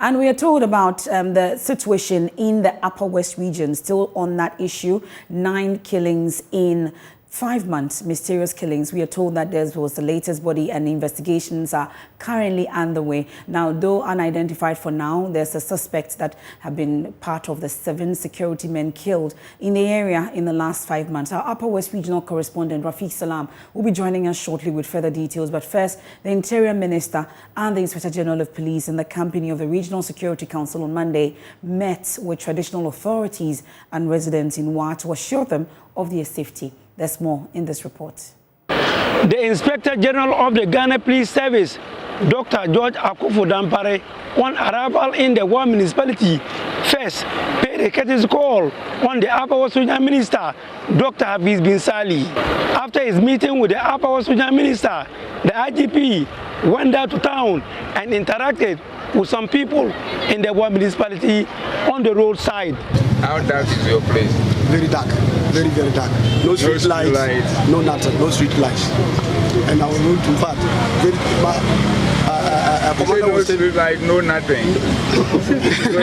And we are told about the situation in the Upper West region, still on that issue. 9 killings in 5 months, mysterious killings. We are told that there was the latest body and investigations are currently underway. Now, though unidentified for now, there's a suspect that have been part of the 7 security men killed in the area in the last 5 months. Our Upper West regional correspondent, Rafiq Salam, will be joining us shortly with further details. But first, the Interior Minister and the Inspector General of Police in the company of the Regional Security Council on Monday met with traditional authorities and residents in Wa to assure them of their safety. There's more in this report. The Inspector General of the Ghana Police Service, Dr. George Akufu-Dampare, on arrival in the Wa municipality, first paid a courtesy call on the Upper West Regional Minister, Dr. Hafiz bin Sali. After his meeting with the Upper West Regional Minister, the IGP went down to town and interacted with some people in the Wa municipality on the roadside. How dark is your place? Very dark, very, very dark. No street lights, no nothing, no street lights. And our road to fat. No street light, no nothing.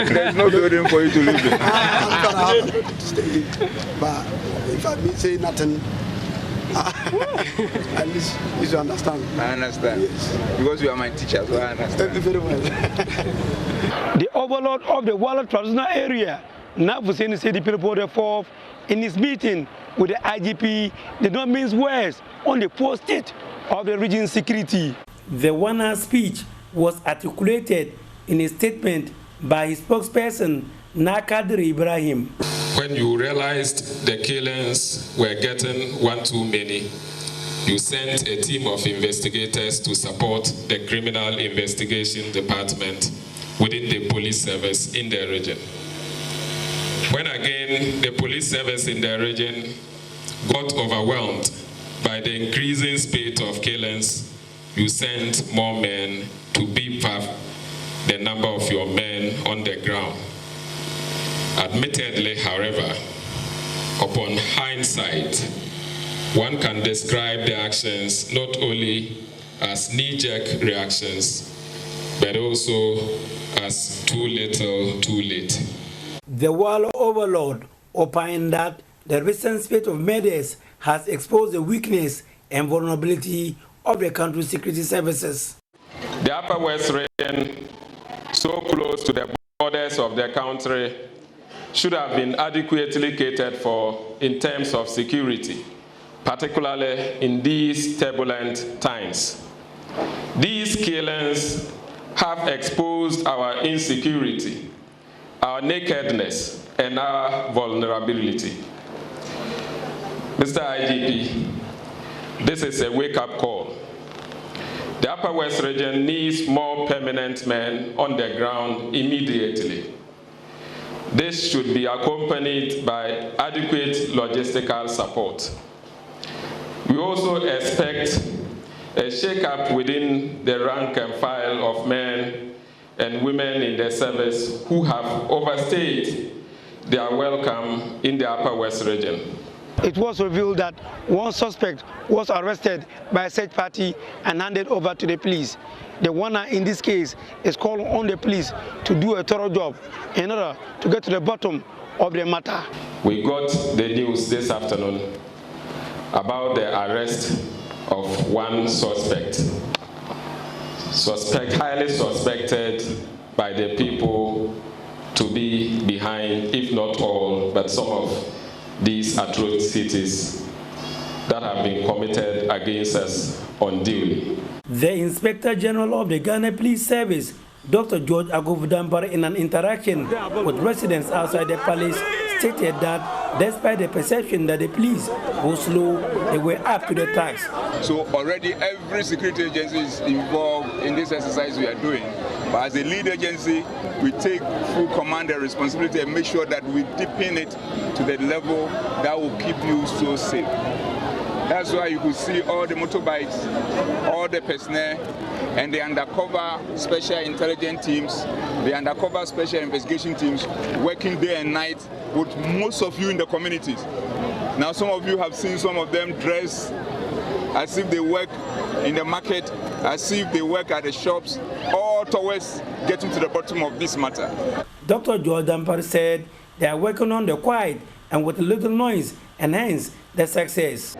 There's no building for you to live in. But if I say nothing, at least you understand. I understand. Yes. Because you are my teacher, so I understand. Very well. The overlord of the Wallet traditional area, Navuseni City People the 4th, in his meeting with the IGP, did not mince words on the poor state of the region's security. The one-hour speech was articulated in a statement by his spokesperson, Nakadir Ibrahim. When you realized the killings were getting one too many, you sent a team of investigators to support the Criminal Investigation Department within the police service in the region. When again the police service in the region got overwhelmed by the increasing spate of killings, you sent more men to beef up the number of your men on the ground. Admittedly, however, upon hindsight, one can describe the actions not only as knee-jerk reactions, but also as too little, too late. The Wall overlord opined that the recent spate of murders has exposed the weakness and vulnerability of the country's security services. The Upper West region, so close to the borders of the country, should have been adequately catered for in terms of security, particularly in these turbulent times. These killings have exposed our insecurity, our nakedness, and our vulnerability. Mr. IGP, this is a wake-up call. The Upper West region needs more permanent men on the ground immediately. This should be accompanied by adequate logistical support. We also expect a shake-up within the rank and file of men and women in the service who have overstayed their welcome in the Upper West region. It was revealed that one suspect was arrested by a search party and handed over to the police. The winner in this case is called on the police to do a thorough job in order to get to the bottom of the matter. We got the news this afternoon about the arrest of one suspect. Highly suspected by the people to be behind, if not all, but some of these atrocities that have been committed against us unduly. The Inspector General of the Ghana Police Service, Dr. George Akufu-Dampare, in an interaction with residents outside the palace, stated that despite the perception that the police were slow, they were up to the task. So already every security agency is involved in this exercise we are doing. But as a lead agency, we take full command and responsibility and make sure that we deepen it to the level that will keep you so safe. That's why you could see all the motorbikes, all the personnel, and the undercover special intelligence teams, the undercover special investigation teams working day and night with most of you in the communities. Now some of you have seen some of them dressed as if they work in the market, as if they work at the shops, all towards getting to the bottom of this matter. Dr. George Dampare said they are working on the quiet and with little noise, and hence the success.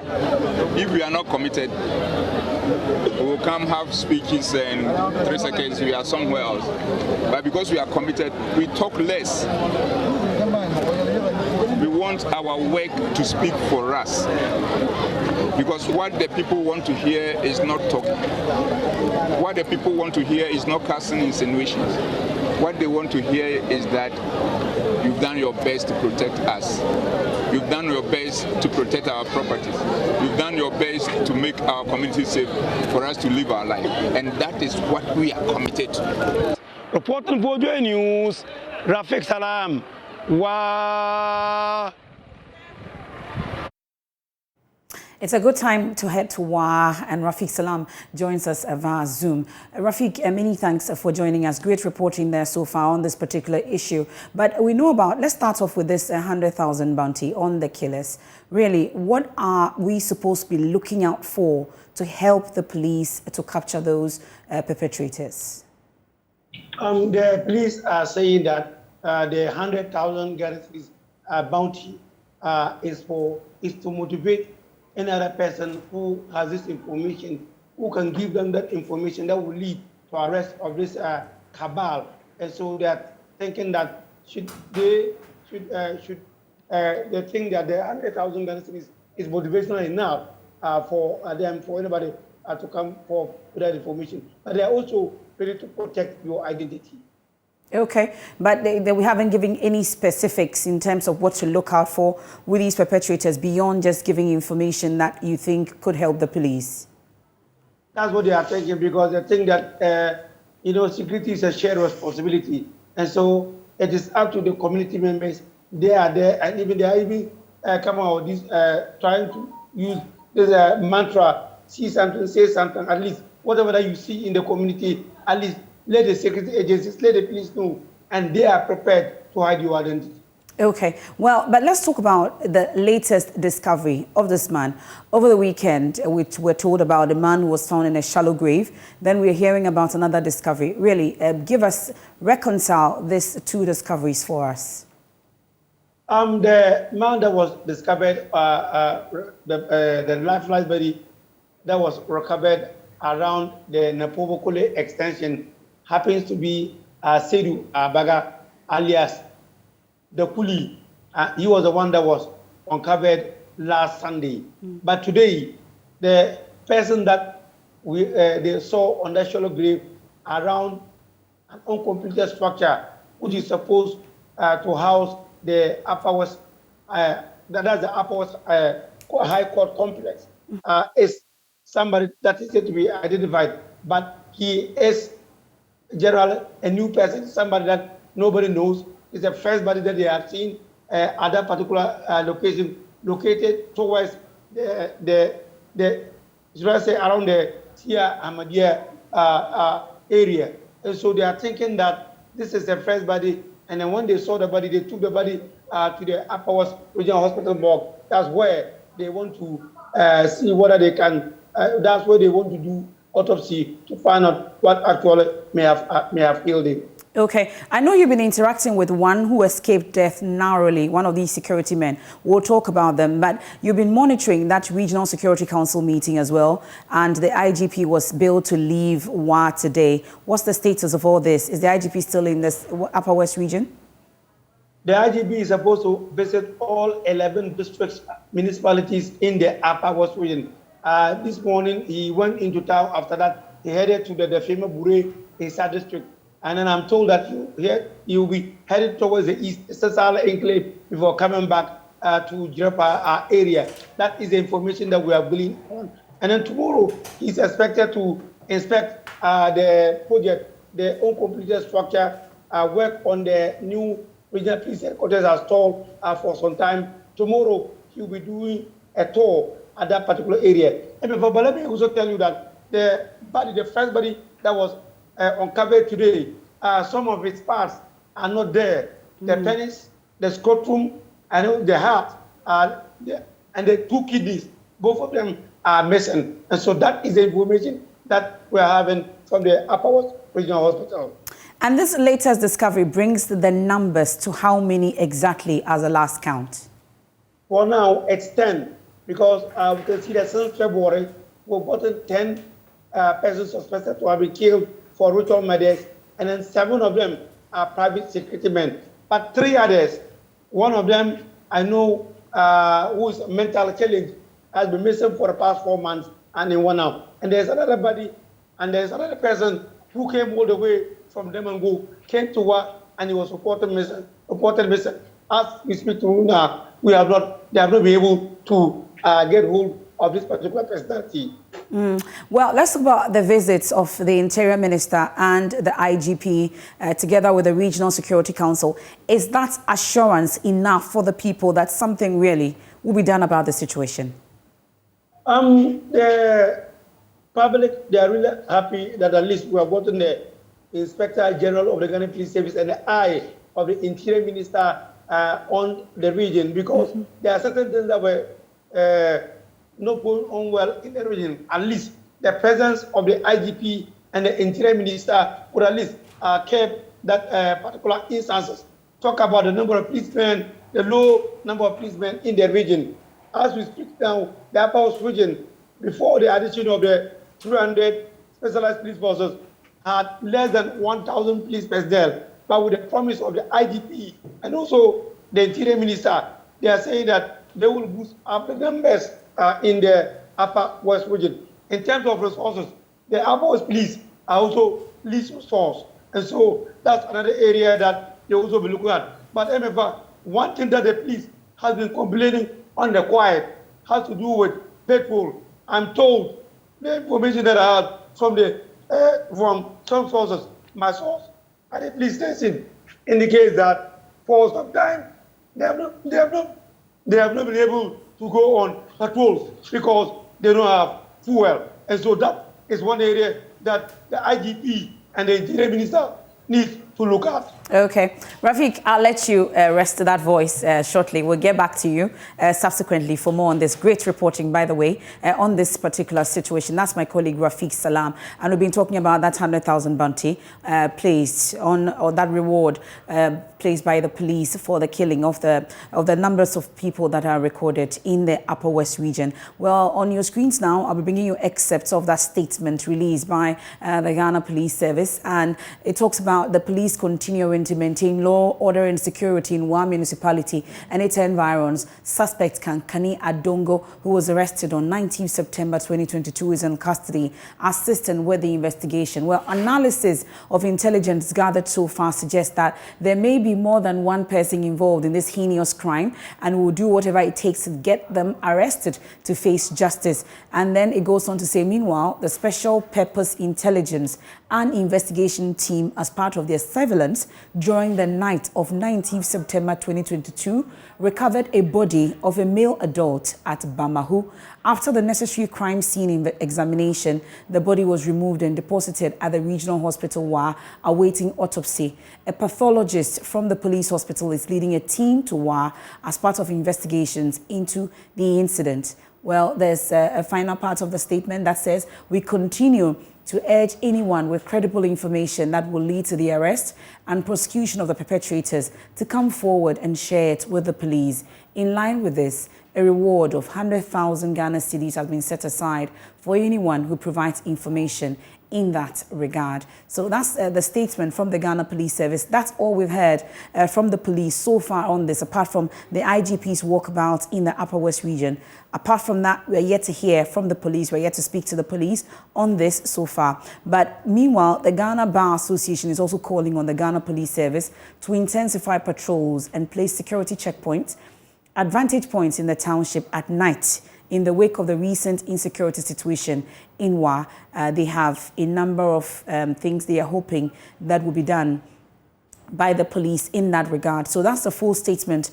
If we are not committed, we will come have speeches and 3 seconds we are somewhere else. But because we are committed, we talk less. We want our work to speak for us. Because what the people want to hear is not talking. What the people want to hear is not casting insinuations. What they want to hear is that you've done your best to protect us. You've done your best to protect our properties. You've done your best to make our community safe for us to live our life. And that is what we are committed to. Reporting for JoyNews, Rafik Salam. Wow. It's a good time to head to Wa, and Rafik Salam joins us via Zoom. Rafik, many thanks for joining us. Great reporting there so far on this particular issue. But we know about, let's start off with this 100,000 bounty on the killers. Really, what are we supposed to be looking out for to help the police to capture those perpetrators? The police are saying that the 100,000 guarantees bounty is to motivate another person who has this information, who can give them that information that will lead to arrest of this cabal. And so they're thinking that they think that the 100,000 guarantees is motivational enough for them, for anybody to come forth with that information. But they're also ready to protect your identity. Okay, but we haven't given any specifics in terms of what to look out for with these perpetrators beyond just giving information that you think could help the police. That's what they are thinking, because they think that security is a shared responsibility, and so it is up to the community members. They are there, and even they are even coming out this trying to use this mantra: see something, say something. At least whatever that you see in the community, at least let the security agencies, let the police know, and they are prepared to hide your identity. Okay, well, but let's talk about the latest discovery of this man. Over the weekend, which we're told about a man who was found in a shallow grave. Then we're hearing about another discovery. Really, reconcile these two discoveries for us. The man that was discovered, the lifeless body that was recovered around the Napobokole extension happens to be Seydou Baga, alias the Kuli. He was the one that was uncovered last Sunday. But today, the person that they saw on that shallow grave around an uncompleted structure, which is supposed to house the Upper West, that's the Upper West High Court complex, is somebody that is yet to be identified. But he is generally a new person, somebody that nobody knows. It's the first body that they have seen at that particular location, located towards around the Tia Ahmadiyya area. And so they are thinking that this is the first body. And then when they saw the body, they took the body to the Upper West Regional Hospital morgue. That's where they want to see whether they can. That's where they want to do autopsy to find out what actually may have killed him. Okay, I know you've been interacting with one who escaped death narrowly, one of these security men. We'll talk about them, but you've been monitoring that Regional Security Council meeting as well, and the IGP was billed to leave WA today. What's the status of all this? Is the IGP still in this Upper West region? The IGP is supposed to visit all 11 districts, municipalities in the Upper West region. This morning, he went into town. After that, he headed to the famous Bure Esa district. And then I'm told that he will be headed towards the east, Sasala Enclave, before coming back to Jirapa area. That is the information that we are gleaning on. And then tomorrow, he's expected to inspect the project, the uncompleted structure, work on the new regional police headquarters as told for some time. Tomorrow, he'll be doing a tour at that particular area. And before, but let me also tell you that the first body that was uncovered today, some of its parts are not there. The penis, the scrotum, and the heart, and the two kidneys, both of them are missing. And so that is the information that we are having from the Upper West Regional Hospital. And this latest discovery brings the numbers to how many exactly as a last count? For now, it's 10, because we can see that since February, we've gotten 10 persons suspected to have been killed for ritual murders, and then 7 of them are private security men. But 3 others, one of them I know who is mentally challenged, has been missing for the past 4 months and in 1 hour. And there's another body, and there's another person who came all the way from Demango, came to work, and he was reported missing. As we speak to you now, they have not been able to get hold of this particular personality. Well, let's talk about the visits of the Interior Minister and the IGP together with the Regional Security Council. Is that assurance enough for the people that something really will be done about the situation? The public, they are really happy that at least we have gotten the Inspector General of the Ghana Police Service and the eye of the Interior Minister on the region, because there are certain things that were not going on well in the region. At least the presence of the IGP and the Interior Minister would at least keep that particular instances. Talk about the number of policemen, the low number of policemen in the region. As we speak now, the Upper West region, before the addition of the 300 specialized police forces, had less than 1,000 police personnel. But with the promise of the IGP and also the Interior Minister, they are saying that they will boost up the numbers in the Upper West region. In terms of resources, the Upper West police are also least resourced. And so that's another area that they also be looking at. But MFA, one thing that the police has been complaining on the quiet has to do with petrol. I'm told the information that I had from some sources, my source at the police station, indicates that for some time they have not been able to go on patrols because they don't have fuel. And so that is one area that the IGP and the Interior Minister need to look at. Okay. Rafiq, I'll let you rest to that voice shortly. We'll get back to you subsequently for more on this. Great reporting, by the way, on this particular situation. That's my colleague Rafiq Salam. And we've been talking about that 100,000 bounty placed on, or that reward placed by the police for the killing of the numbers of people that are recorded in the Upper West region. Well, on your screens now, I'll be bringing you excerpts of that statement released by the Ghana Police Service. And it talks about the police continuing to maintain law, order and security in one municipality and its environs. Suspect Kankani Adongo, who was arrested on 19 September 2022, is in custody, assisting with the investigation. Well, analysis of intelligence gathered so far suggests that there may be more than one person involved in this heinous crime, and will do whatever it takes to get them arrested to face justice. And then it goes on to say, meanwhile, the Special Purpose Intelligence and Investigation Team, as part of their surveillance during the night of 19th September 2022, recovered a body of a male adult at Bamahu. After the necessary crime scene examination, the body was removed and deposited at the regional hospital Wa, awaiting autopsy. A pathologist from the police hospital is leading a team to Wa as part of investigations into the incident. Well, there's a final part of the statement that says, we continue to urge anyone with credible information that will lead to the arrest and prosecution of the perpetrators to come forward and share it with the police. In line with this, a reward of 100,000 Ghana cedis has been set aside for anyone who provides information in that regard. So that's the statement from the Ghana Police Service. That's all we've heard from the police so far on this, apart from the IGP's walkabout in the Upper West region. Apart from that, we're yet to hear from the police. We're yet to speak to the police on this so far. But meanwhile, the Ghana Bar Association is also calling on the Ghana Police Service to intensify patrols and place security checkpoints at vantage points in the township at night. In the wake of the recent insecurity situation in Wa, they have a number of things they are hoping that will be done by the police in that regard. So that's the full statement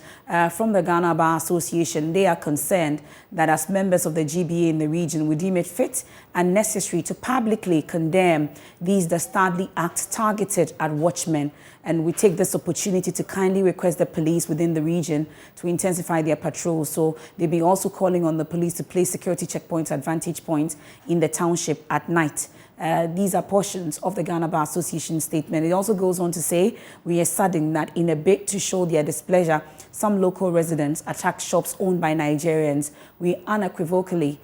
from the Ghana Bar Association. They are concerned that as members of the GBA in the region, we deem it fit and necessary to publicly condemn these dastardly acts targeted at watchmen. And we take this opportunity to kindly request the police within the region to intensify their patrols. So they've been also calling on the police to place security checkpoints at vantage points in the township at night. These are portions of the Ghana Bar Association statement. It also goes on to say, we are saddened that in a bid to show their displeasure, some local residents attack shops owned by Nigerians. We unequivocally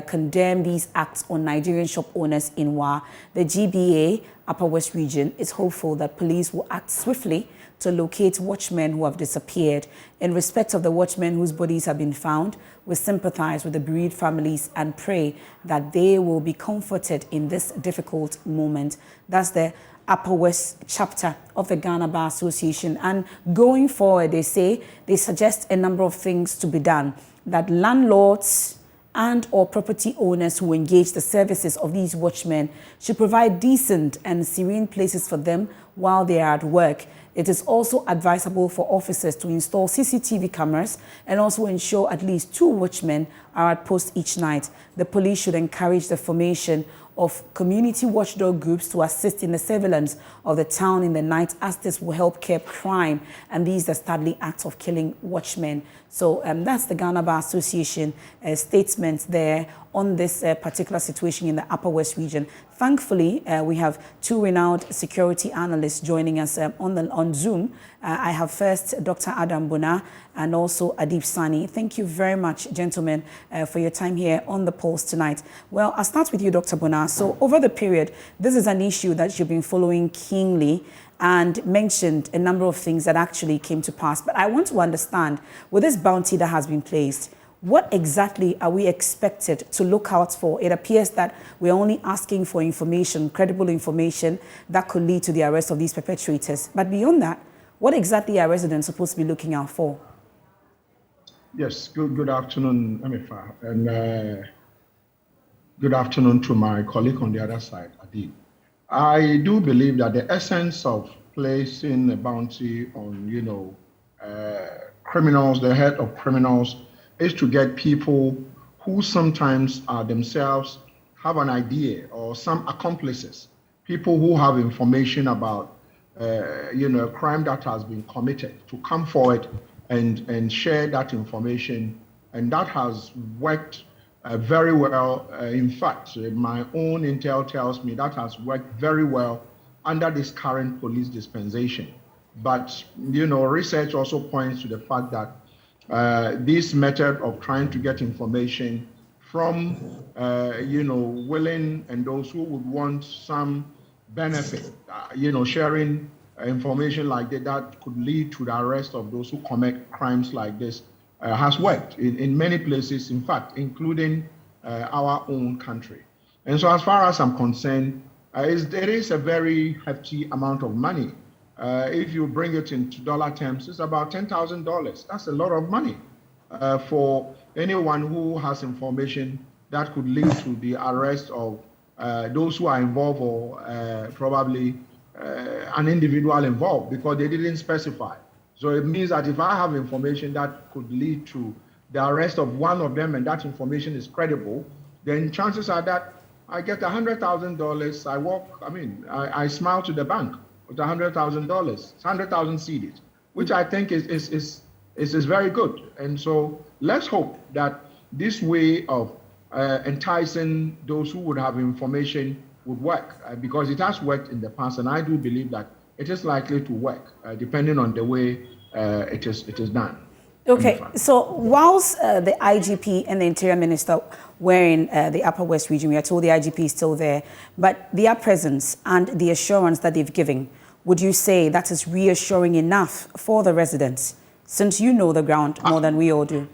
condemn these acts on Nigerian shop owners in Wa. The GBA Upper West Region is hopeful that police will act swiftly to locate watchmen who have disappeared. In respect of the watchmen whose bodies have been found, we sympathize with the bereaved families and pray that they will be comforted in this difficult moment. That's the Upper West chapter of the Ghana Bar Association. And going forward, they suggest a number of things to be done, that landlords and or property owners who engage the services of these watchmen should provide decent and serene places for them while they are at work. It is also advisable for officers to install CCTV cameras and also ensure at least 2 watchmen are at post each night. The police should encourage the formation of community watchdog groups to assist in the surveillance of the town in the night, as this will help curb crime and these dastardly acts of killing watchmen. So that's the Ghana Bar Association statement there on this particular situation in the Upper West region. Thankfully, we have 2 renowned security analysts joining us on Zoom. I have first Dr. Adam Bona and also Adib Sani. Thank you very much, gentlemen, for your time here on The Pulse tonight. Well, I'll start with you, Dr. Bona. So over the period, this is an issue that you've been following keenly and mentioned a number of things that actually came to pass. But I want to understand, with this bounty that has been placed, what exactly are we expected to look out for? It appears that we're only asking for information, credible information, that could lead to the arrest of these perpetrators. But beyond that, what exactly are residents supposed to be looking out for? Yes, good afternoon, Amifa, and good afternoon to my colleague on the other side, Adib. I do believe that the essence of placing a bounty on, criminals, the head of criminals, is to get people who sometimes are themselves have an idea, or some accomplices, people who have information about, a crime that has been committed, to come forward and share that information. And that has worked very well. In fact, my own intel tells me that has worked very well under this current police dispensation. But, research also points to the fact that this method of trying to get information from, willing and those who would want some benefit, sharing information like that could lead to the arrest of those who commit crimes like this, has worked in many places, in fact, including our own country. And so as far as I'm concerned, there is a very hefty amount of money. If you bring it into dollar terms, it's about $10,000. That's a lot of money for anyone who has information that could lead to the arrest of those who are involved, or probably an individual involved, because they didn't specify. So it means that if I have information that could lead to the arrest of one of them, and that information is credible, then chances are that I get $100,000. I smile to the bank with $100,000, 100,000 cedis, which I think is very good. And so let's hope that this way of enticing those who would have information would work, because it has worked in the past, and I do believe that it is likely to work, depending on the way it is done. Okay, so whilst the IGP and the Interior Minister were in the Upper West region, we are told the IGP is still there, but their presence and the assurance that they've given, would you say that is reassuring enough for the residents, since you know the ground more than we all do?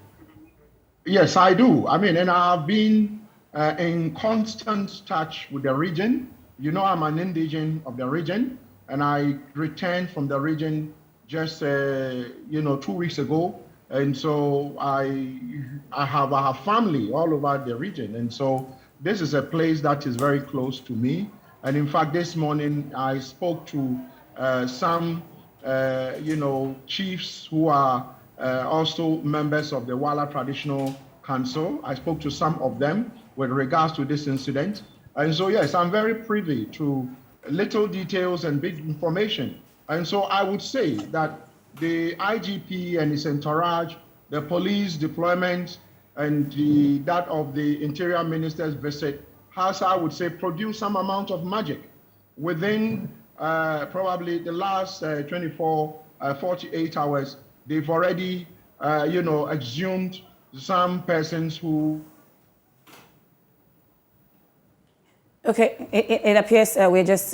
Yes, I do. And I've been in constant touch with the region. I'm an indigene of the region, and I returned from the region just 2 weeks ago. And so I have family all over the region. And so this is a place that is very close to me. And in fact, this morning I spoke to some, chiefs who are also members of the Wala Traditional Council. I spoke to some of them with regards to this incident. And so, yes, I'm very privy to little details and big information. And so I would say that the IGP and his entourage, the police deployment, and that of the Interior Minister's visit has, I would say, produced some amount of magic. Within probably the last 48 hours, they've already, exhumed some persons who. Okay, it appears we're just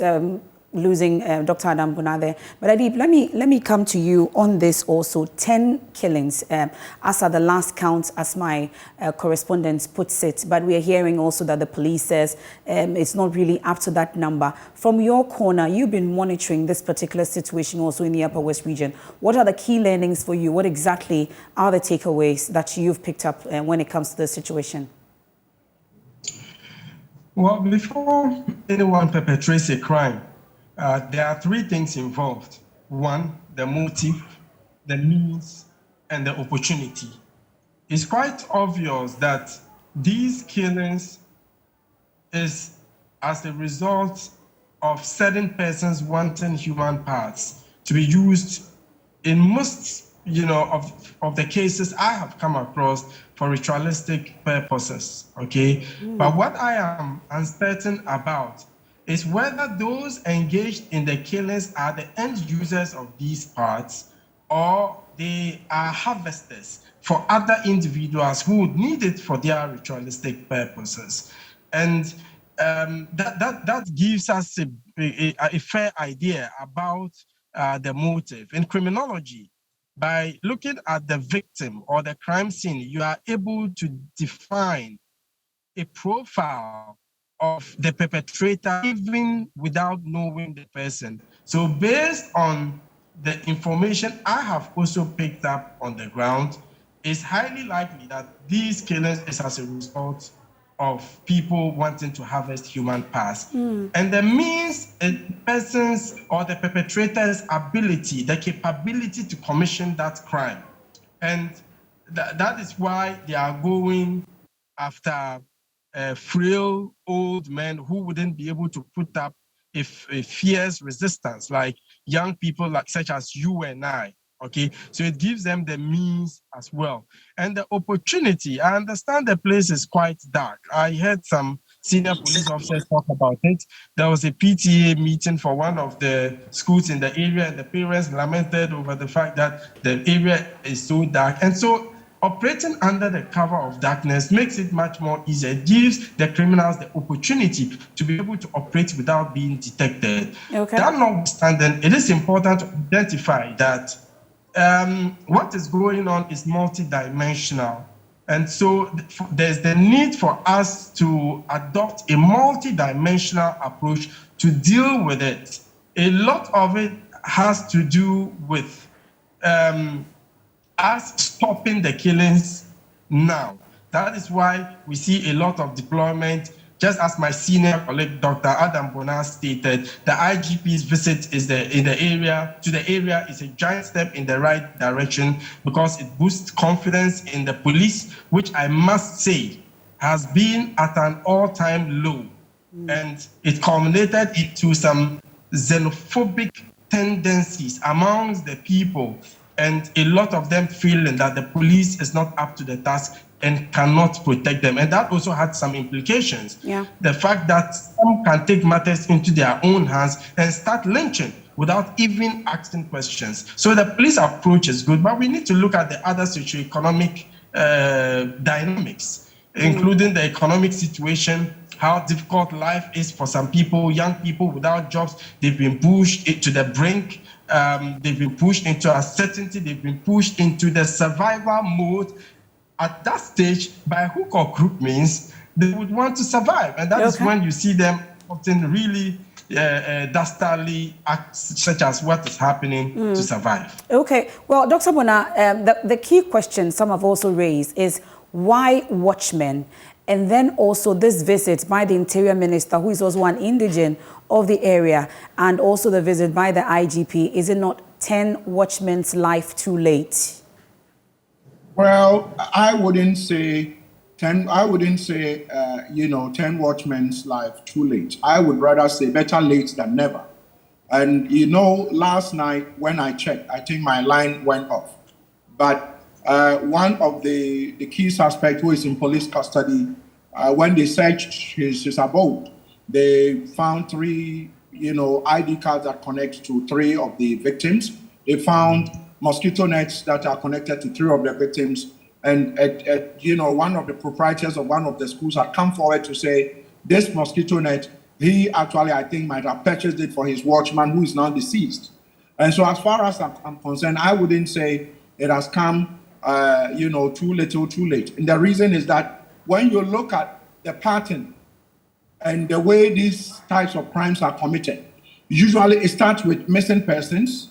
losing Dr. Adam Bona there. But Adib, let me come to you on this also. 10 killings, as are the last count, as my correspondent puts it. But we are hearing also that the police says it's not really up to that number. From your corner, you've been monitoring this particular situation also in the Upper West region. What are the key learnings for you? What exactly are the takeaways that you've picked up when it comes to the situation? Well, before anyone perpetrates a crime, there are three things involved. One, the motive, the means, and the opportunity. It's quite obvious that these killings is as a result of certain persons wanting human parts to be used in most, of the cases I have come across for ritualistic purposes, okay? But what I am uncertain about is whether those engaged in the killings are the end users of these parts or they are harvesters for other individuals who would need it for their ritualistic purposes. And that gives us a fair idea about the motive. In criminology, by looking at the victim or the crime scene, you are able to define a profile of the perpetrator even without knowing the person. So based on the information I have also picked up on the ground, it's highly likely that these killings is as a result of people wanting to harvest human parts. And the means a person's or the perpetrator's ability, the capability to commission that crime. And that is why they are going after frail old men who wouldn't be able to put up a fierce resistance, like young people such as you and I. Okay, so it gives them the means as well. And the opportunity, I understand the place is quite dark. I heard some senior police officers talk about it. There was a PTA meeting for one of the schools in the area, and the parents lamented over the fact that the area is so dark. And so operating under the cover of darkness makes it much more easier. It gives the criminals the opportunity to be able to operate without being detected. Okay. That notwithstanding, it is important to identify that what is going on is multidimensional. And so there's the need for us to adopt a multidimensional approach to deal with it. A lot of it has to do with us stopping the killings now. That is why we see a lot of deployment. Just as my senior colleague, Dr. Adam Bona, stated, the IGP's visit to the area is a giant step in the right direction because it boosts confidence in the police, which I must say has been at an all-time low. And it culminated into some xenophobic tendencies amongst the people, and a lot of them feeling that the police is not up to the task and cannot protect them. And that also had some implications. Yeah. The fact that some can take matters into their own hands and start lynching without even asking questions. So the police approach is good, but we need to look at the other socioeconomic dynamics, including the economic situation, how difficult life is for some people, young people without jobs. They've been pushed to the brink. They've been pushed into uncertainty. They've been pushed into the survival mode. At that stage, by hook or crook means, they would want to survive. And that is when you see them often really dastardly acts, such as what is happening to survive. Okay. Well, Dr. Bona, the key question some have also raised is why watchmen? And then also this visit by the Interior Minister, who is also an indigene of the area, and also the visit by the IGP. Is it not 10 watchmen's life too late? Well, I wouldn't say 10. I wouldn't say 10 watchmen's life too late. I would rather say better late than never. And last night when I checked, I think my line went off. But one of the key suspects who is in police custody, when they searched his abode, they found 3 ID cards that connect to 3 of the victims. They found mosquito nets that are connected to 3 of the victims. And one of the proprietors of one of the schools had come forward to say this mosquito net, he actually, I think, might have purchased it for his watchman who is now deceased. And so as far as I'm concerned, I wouldn't say it has come, too little, too late. And the reason is that when you look at the pattern and the way these types of crimes are committed, usually it starts with missing persons.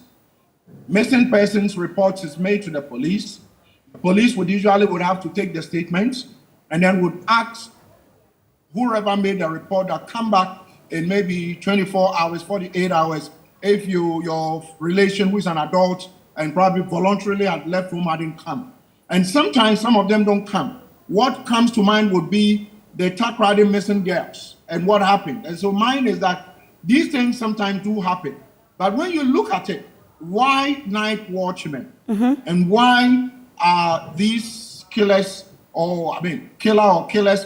Missing persons reports is made to the police. The police would have to take the statements and then would ask whoever made the report that come back in maybe 24 hours, 48 hours, if your relation who is an adult and probably voluntarily had left home hadn't come. And sometimes some of them don't come. What comes to mind would be the Takrady missing girls and what happened. And so mine is that these things sometimes do happen. But when you look at it, why night watchmen? And why are these killers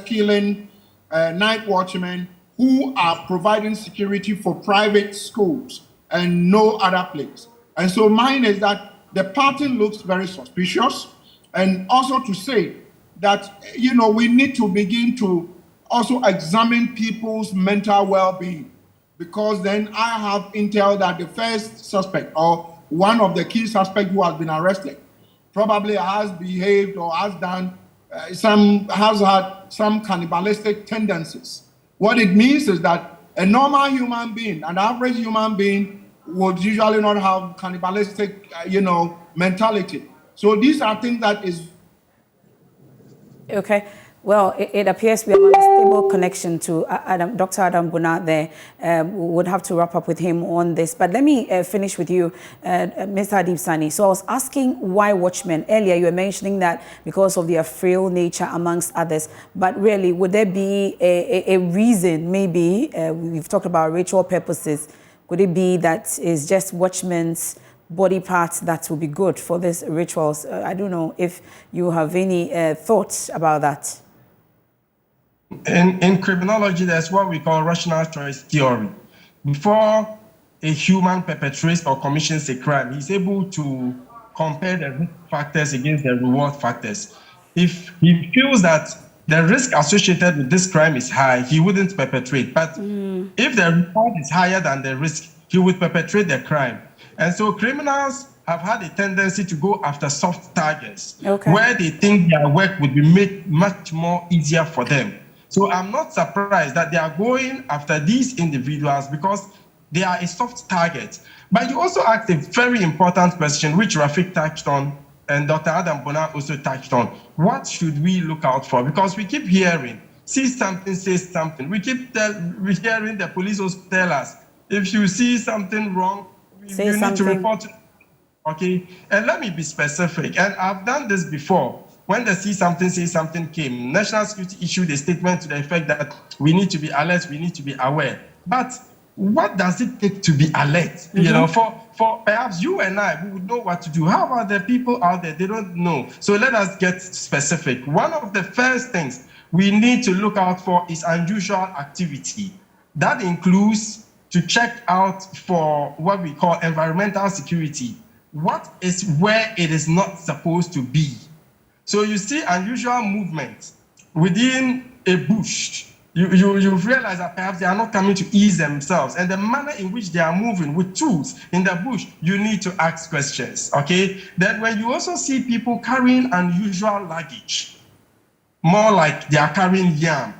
killing night watchmen who are providing security for private schools and no other place? And so mine is that the pattern looks very suspicious. And also to say that, we need to begin to also examine people's mental well-being, because then I have intel that the first suspect or one of the key suspects who has been arrested probably has behaved or has done has had some cannibalistic tendencies. What it means is that a normal human being, an average human being, would usually not have cannibalistic, mentality. So these are things that is. Okay. Well, it appears we have a stable connection to Dr. Adam Bunah there. We would have to wrap up with him on this. But let me finish with you, Mr. Adib Sani. So I was asking why watchmen. Earlier, you were mentioning that because of their frail nature, amongst others. But really, would there be a reason, maybe, we've talked about ritual purposes, could it be that it's just watchmen's body parts that will be good for these rituals? I don't know if you have any thoughts about that. In criminology, there's what we call rational choice theory. Before a human perpetrates or commits a crime, he's able to compare the risk factors against the reward factors. If he feels that the risk associated with this crime is high, he wouldn't perpetrate. But if the reward is higher than the risk, he would perpetrate the crime. And so criminals have had a tendency to go after soft targets, where they think their work would be made much more easier for them. So I'm not surprised that they are going after these individuals because they are a soft target. But you also asked a very important question, which Rafik touched on, and Dr. Adam Bunah also touched on. What should we look out for? Because we keep hearing, see something, say something. We keep hearing the police also tell us, if you see something wrong, you need to report it. Okay, and let me be specific. And I've done this before. When the see something, say something came, National Security issued a statement to the effect that we need to be alert, we need to be aware. But what does it take to be alert? You know, for perhaps you and I, we would know what to do. How about the people out there? They don't know. So let us get specific. One of the first things we need to look out for is unusual activity. That includes to check out for what we call environmental security. What is where it is not supposed to be? So you see unusual movement within a bush. You realize that perhaps they are not coming to ease themselves. And the manner in which they are moving with tools in the bush, you need to ask questions, okay? Then when you also see people carrying unusual luggage, more like they are carrying yam,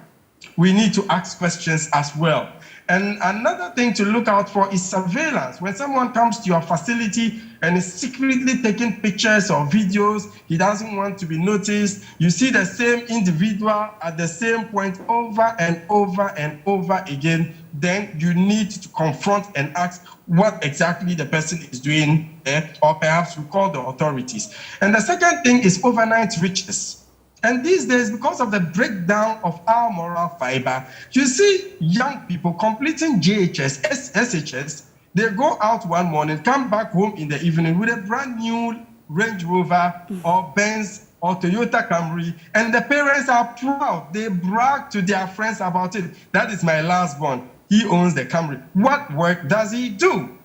we need to ask questions as well. And another thing to look out for is surveillance. When someone comes to your facility and is secretly taking pictures or videos, he doesn't want to be noticed. You see the same individual at the same point over and over and over again, then you need to confront and ask what exactly the person is doing there, or perhaps we call the authorities. And the second thing is overnight riches. And these days, because of the breakdown of our moral fiber, you see young people completing JHS, SHS, they go out one morning, come back home in the evening with a brand new Range Rover or Benz or Toyota Camry, and the parents are proud. They brag to their friends about it. That is my last born. He owns the Camry. What work does he do?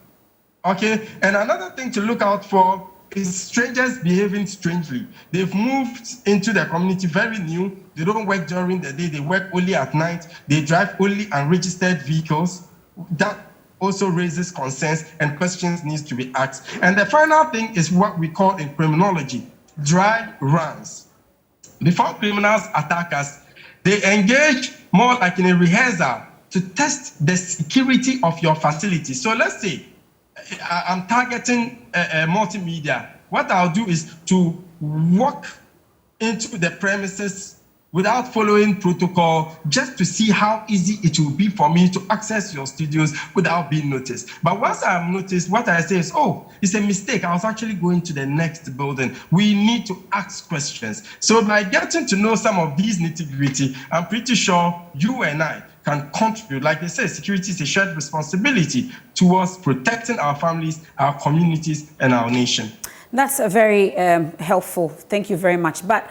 Okay, and another thing to look out for is strangers behaving strangely. They've moved into the community very new. They don't work during the day. They work only at night. They drive only unregistered vehicles. That also raises concerns and questions needs to be asked. And the final thing is what we call in criminology, dry runs. Before criminals attack us, they engage more like in a rehearsal to test the security of your facility. So let's say I'm targeting multimedia. What I'll do is to walk into the premises without following protocol, just to see how easy it will be for me to access your studios without being noticed. But once I'm noticed, what I say is, oh, it's a mistake. I was actually going to the next building. We need to ask questions. So by getting to know some of these nitty-gritty, I'm pretty sure you and I can contribute. Like they say, security is a shared responsibility towards protecting our families, our communities, and our nation. That's a very helpful. Thank you very much. But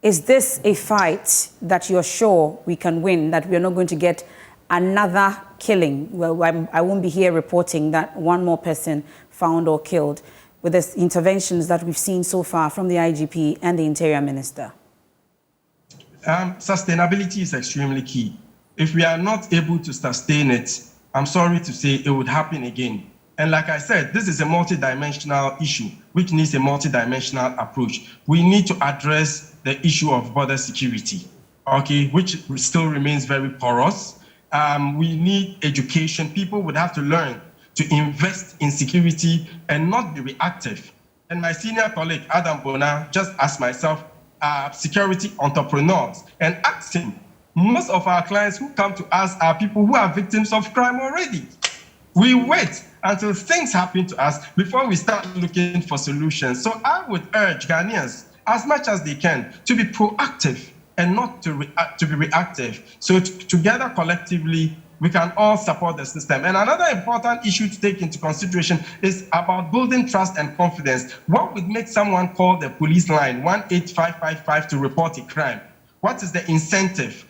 is this a fight that you're sure we can win, that we're not going to get another killing? Well, I won't be here reporting that one more person found or killed with the interventions that we've seen so far from the IGP and the Interior Minister. Sustainability is extremely key. If we are not able to sustain it, I'm sorry to say it would happen again. And like I said, this is a multidimensional issue, which needs a multidimensional approach. We need to address the issue of border security, okay, which still remains very porous. We need education. People would have to learn to invest in security and not be reactive. And my senior colleague, Adam Bona, just asked myself, security entrepreneurs, and asked him, most of our clients who come to us are people who are victims of crime already. We wait until things happen to us before we start looking for solutions. So I would urge Ghanaians, as much as they can, to be proactive and not to be reactive. So together, collectively, we can all support the system. And another important issue to take into consideration is about building trust and confidence. What would make someone call the police line 18555 to report a crime? What is the incentive?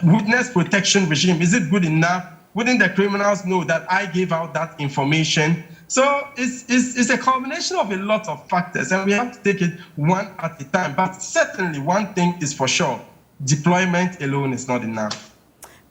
Witness protection regime, is it good enough? Wouldn't the criminals know that I gave out that information? So it's a combination of a lot of factors, and we have to take it one at a time. But certainly one thing is for sure, deployment alone is not enough.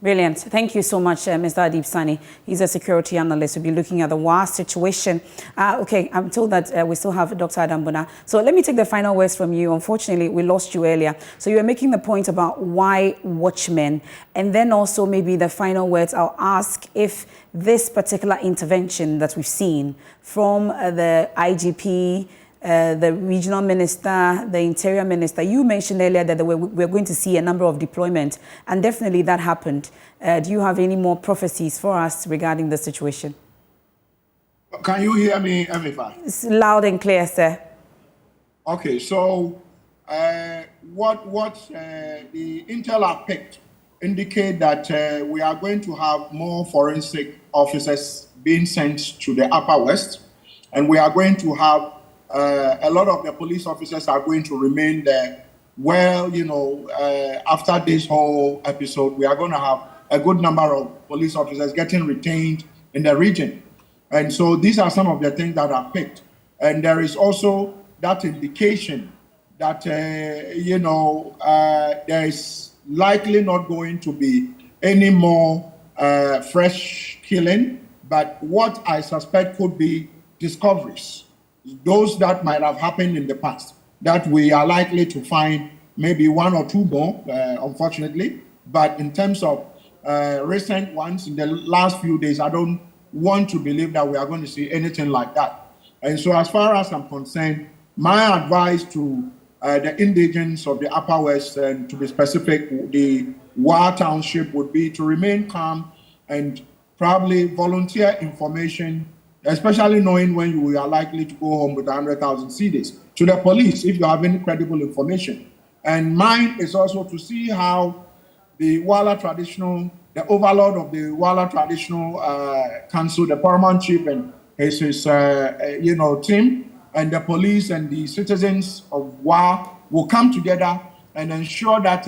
Brilliant. Thank you so much, Mr. Adib Sani. He's a security analyst. We'll be looking at the war situation. Okay, I'm told that we still have Dr. Adam Bona. So let me take the final words from you. Unfortunately, we lost you earlier. So you were making the point about why watchmen, and then also maybe the final words. I'll ask if this particular intervention that we've seen from the IGP, the regional minister, the interior minister, you mentioned earlier that we're going to see a number of deployments, and definitely that happened. Do you have any more prophecies for us regarding the situation? Can you hear me, Amifa? It's loud and clear, sir. Okay, so what the intel have picked indicate that we are going to have more forensic officers being sent to the Upper West, and we are going to have a lot of the police officers are going to remain there. Well, you know, after this whole episode, we are going to have a good number of police officers getting retained in the region. And so these are some of the things that are picked. And there is also that indication that, you know, there is likely not going to be any more fresh killing, but what I suspect could be discoveries. Those that might have happened in the past, that we are likely to find maybe one or two more, unfortunately. But in terms of recent ones, in the last few days, I don't want to believe that we are going to see anything like that. And so as far as I'm concerned, my advice to the indigents of the Upper West, and to be specific, the Wa Township, would be to remain calm and probably volunteer information, especially knowing when you are likely to go home with 100,000 cedis, to the police if you have any credible information. And mine is also to see how the Wala Traditional, the overlord of the Wala Traditional Council, the paramount chief and his team, and the police and the citizens of Wa will come together and ensure that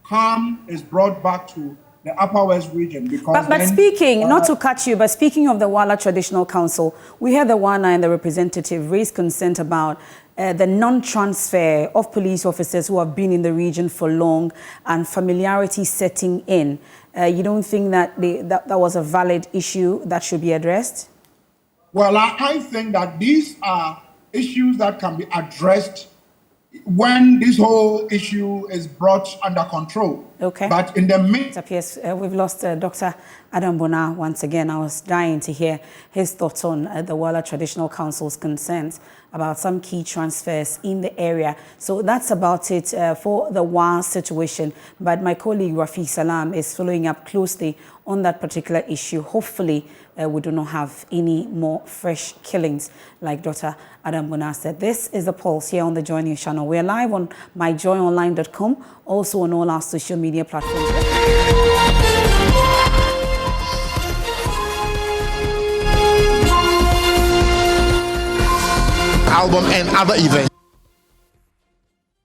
calm is brought back to the Upper West region. Because but speaking, not to cut you, but speaking of the Wala Traditional Council, we heard the Wana and the representative raise concern about the non-transfer of police officers who have been in the region for long and familiarity setting in. You don't think that that was a valid issue that should be addressed? Well, I think that these are issues that can be addressed when this whole issue is brought under control. Okay. But in the it appears we've lost Dr. Adam Bona once again. I was dying to hear his thoughts on the Wala Traditional Council's concerns about some key transfers in the area. So that's about it for the Wa situation. But my colleague Rafi Salam is following up closely on that particular issue. Hopefully, we do not have any more fresh killings, like Dr. Adam Bona said. This is The Pulse here on the JoyNews channel. We're live on myjoyonline.com, also on all our social media platforms. Album and other events.